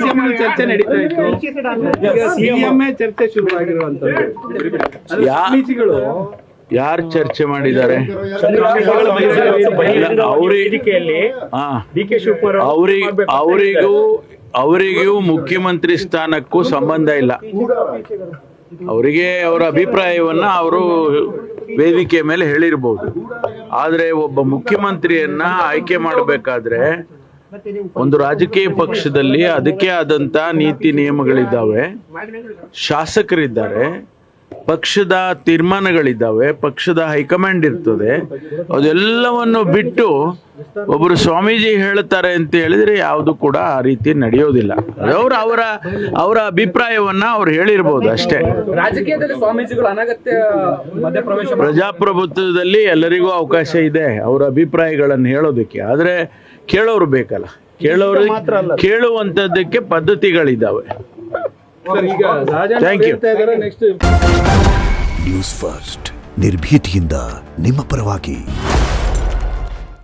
ಮಾಧ್ಯಮದಲ್ಲಿ ಚರ್ಚೆ ನಡೀತಾ ಇತ್ತು. ಈಗ ಸಿಎಂ ಚರ್ಚೆ ಶುರುವಾಗಿರುವಂತದ್ದು ಸ್ವಾಮೀಜಿಗಳು ಯಾರು ಚರ್ಚೆ ಮಾಡಿದ್ದಾರೆ? ಅವರಿಗೂ ಮುಖ್ಯಮಂತ್ರಿ ಸ್ಥಾನಕ್ಕೂ ಸಂಬಂಧ ಇಲ್ಲ. ಅವರಿಗೆ ಅವರ ಅಭಿಪ್ರಾಯವನ್ನ ಅವರು ವೇದಿಕೆ ಮೇಲೆ ಹೇಳಿರ್ಬೋದು. ಆದರೆ ಒಬ್ಬ ಮುಖ್ಯಮಂತ್ರಿಯನ್ನ ಆಯ್ಕೆ ಮಾಡಬೇಕಾದ್ರೆ ಒಂದು ರಾಜಕೀಯ ಪಕ್ಷದಲ್ಲಿ ಅದಕ್ಕೆ ಆದಂತ ನೀತಿ ನಿಯಮಗಳಿದ್ದಾವೆ, ಶಾಸಕರಿದ್ದಾರೆ, ಪಕ್ಷದ ತೀರ್ಮಾನಗಳಿದ್ದಾವೆ, ಪಕ್ಷದ ಹೈಕಮಾಂಡ್ ಇರ್ತದೆ. ಅದೆಲ್ಲವನ್ನು ಬಿಟ್ಟು ಒಬ್ಬರು ಸ್ವಾಮೀಜಿ ಹೇಳ್ತಾರೆ ಅಂತ ಹೇಳಿದ್ರೆ ಯಾವುದು ಕೂಡ ಆ ರೀತಿ ನಡೆಯೋದಿಲ್ಲ. ಅವರ ಅಭಿಪ್ರಾಯವನ್ನ ಅವ್ರು ಹೇಳಿರ್ಬೋದು ಅಷ್ಟೇ. ರಾಜಕೀಯದಲ್ಲಿ ಸ್ವಾಮೀಜಿಗಳು ಅನಗತ್ಯ ಮಧ್ಯಪ್ರವೇಶ. ಪ್ರಜಾಪ್ರಭುತ್ವದಲ್ಲಿ ಎಲ್ಲರಿಗೂ ಅವಕಾಶ ಇದೆ ಅವರ ಅಭಿಪ್ರಾಯಗಳನ್ನು ಹೇಳೋದಕ್ಕೆ. ಆದ್ರೆ ಕೇಳೋರು ಬೇಕಲ್ಲ, ಕೇಳುವಂತದ್ದಕ್ಕೆ ಪದ್ಧತಿಗಳಿದ್ದಾವೆ. Thank you. ನ್ಯೂಸ್ ಫಸ್ಟ್ ನಿರ್ಭೀತಿಯಿಂದ ನಿಮ್ಮ ಪರವಾಗಿ.